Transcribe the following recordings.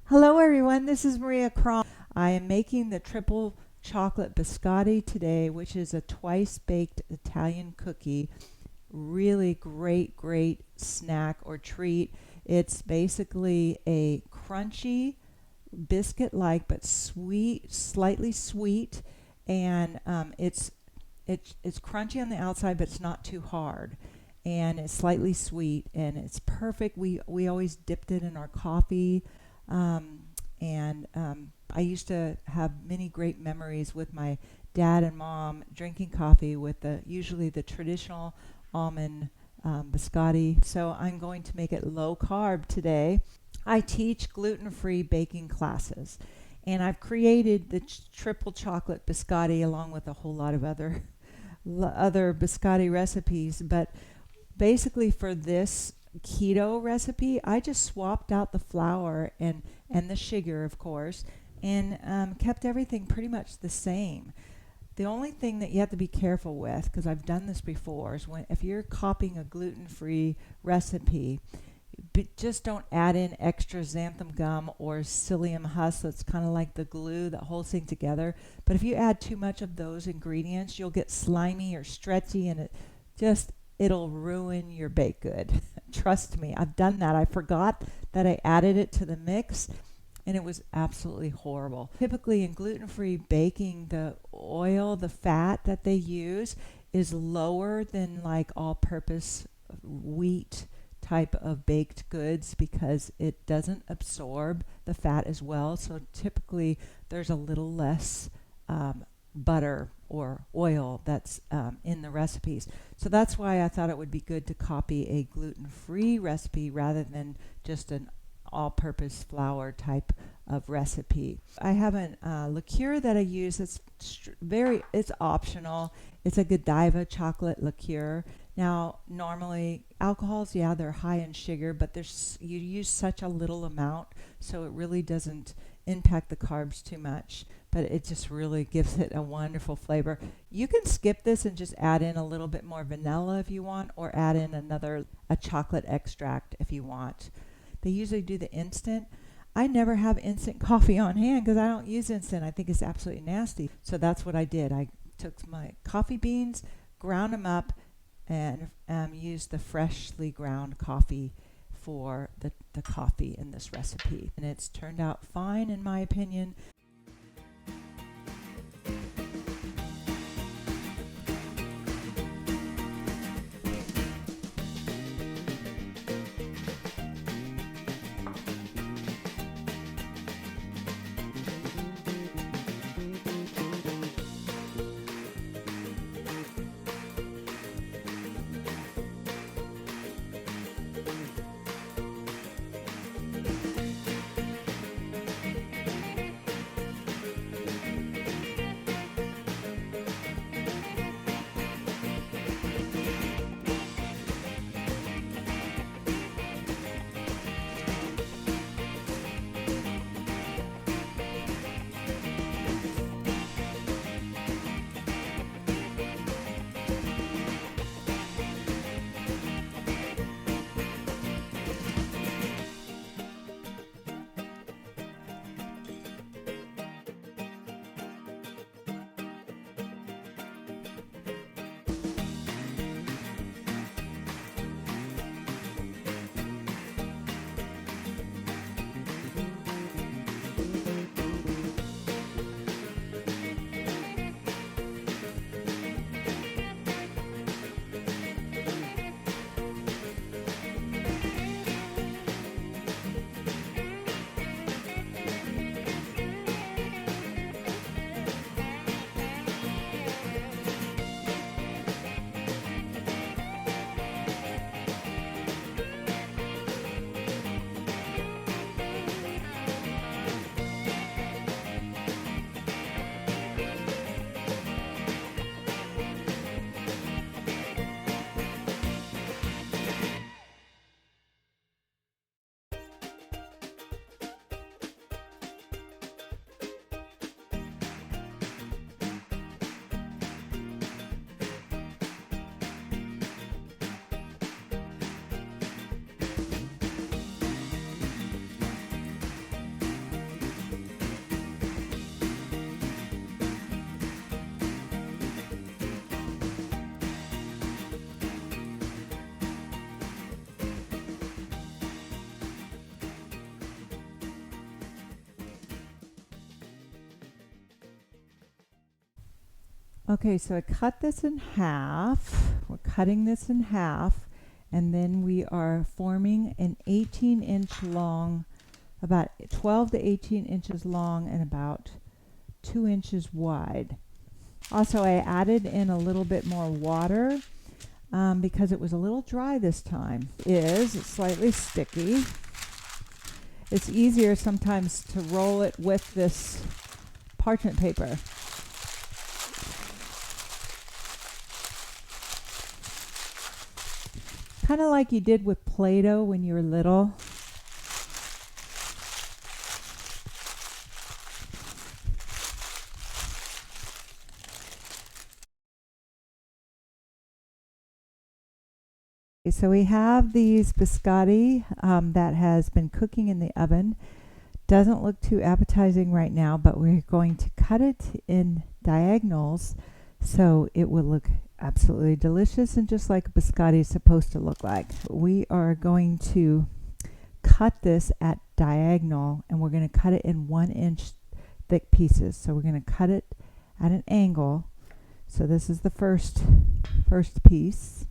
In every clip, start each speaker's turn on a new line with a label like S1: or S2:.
S1: Hello everyone, this is Maria Crom. I am making the Triple Chocolate Biscotti today, which is a twice baked Italian cookie. Really great snack or treat. It's basically a crunchy biscuit-like but sweet, slightly sweet, and it's crunchy on the outside, but it's not too hard, and it's slightly sweet, and it's perfect. We always dipped it in our coffee, and I used to have many great memories with my dad and mom drinking coffee with usually the traditional almond biscotti. So I'm going to make it low carb today. I teach gluten-free baking classes, and I've created the triple chocolate biscotti along with a whole lot of other biscotti recipes. But basically, for this keto recipe, I just swapped out the flour and the sugar, of course, and kept everything pretty much the same. The only thing that you have to be careful with, because I've done this before, is if you're copying a gluten-free recipe, just don't add in extra xanthan gum or psyllium husk. That's kind of like the glue that holds things together. But if you add too much of those ingredients, you'll get slimy or stretchy, and it'll ruin your baked good. Trust me, I've done that. I forgot that I added it to the mix, and it was absolutely horrible. Typically in gluten-free baking, the oil, the fat that they use is lower than like all-purpose wheat type of baked goods because it doesn't absorb the fat as well. So typically there's a little less butter or oil that's in the recipes. So that's why I thought it would be good to copy a gluten-free recipe rather than just an all-purpose flour type of recipe. I have a liqueur that I use. It's optional. It's a Godiva chocolate liqueur. Now, normally alcohols, yeah, they're high in sugar, but you use such a little amount, so it really doesn't impact the carbs too much, but it just really gives it a wonderful flavor. You can skip this and just add in a little bit more vanilla if you want, or add in a chocolate extract if you want. They usually do the instant. I never have instant coffee on hand because I don't use instant. I think it's absolutely nasty. So that's what I did. I took my coffee beans, ground them up, and used the freshly ground coffee for the coffee in this recipe. And it's turned out fine in my opinion. Okay, so I cut this in half. We're cutting this in half, and then we are forming an 18-inch long, about 12 to 18 inches long and about 2 inches wide. Also, I added in a little bit more water because it was a little dry this time. It's slightly sticky. It's easier sometimes to roll it with this parchment paper. Kind of like you did with Play-Doh when you were little. So we have these biscotti that has been cooking in the oven. Doesn't look too appetizing right now, but we're going to cut it in diagonals so it will look absolutely delicious and just like a biscotti is supposed to look like. We are going to cut this at diagonal, and we're going to cut it in 1-inch thick pieces. So we're going to cut it at an angle. So this is the first piece.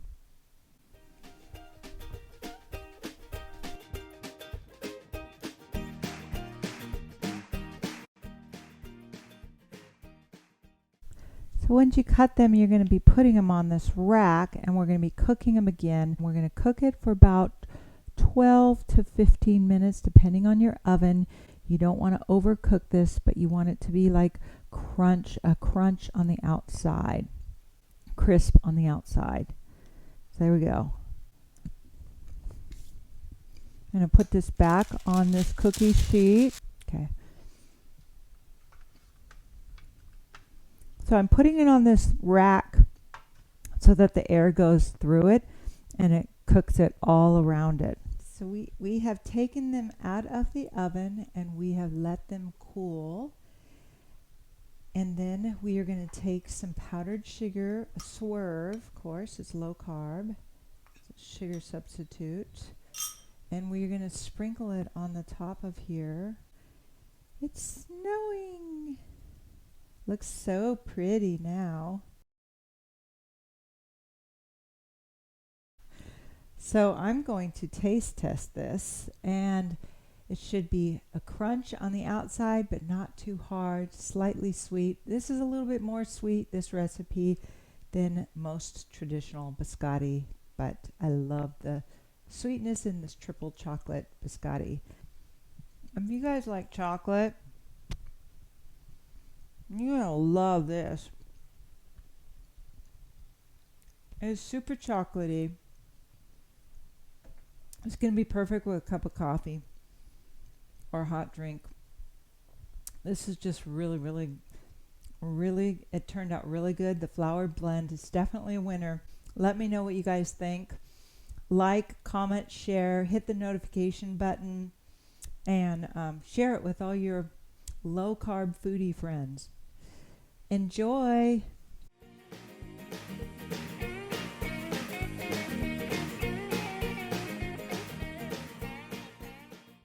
S1: So once you cut them, you're going to be putting them on this rack, and we're going to be cooking them again. We're going to cook it for about 12 to 15 minutes, depending on your oven. You don't want to overcook this, but you want it to be like a crunch on the outside, crisp on the outside. So there we go. I'm going to put this back on this cookie sheet. Okay. So I'm putting it on this rack so that the air goes through it and it cooks it all around it. So we have taken them out of the oven and we have let them cool. And then we are going to take some powdered sugar, a swerve, of course, it's low carb, it's a sugar substitute. And we're going to sprinkle it on the top of here. It's snowing. Looks so pretty now. So I'm going to taste test this, and it should be a crunch on the outside, but not too hard, slightly sweet. This is a little bit more sweet, this recipe, than most traditional biscotti, but I love the sweetness in this triple chocolate biscotti. If you guys like chocolate, you're gonna love this. It's super chocolatey. It's gonna be perfect with a cup of coffee or a hot drink. This is just really, it turned out really good. The flour blend is definitely a winner. Let me know what you guys think. Like, comment, share, hit the notification button, and share it with all your low-carb foodie friends. Enjoy!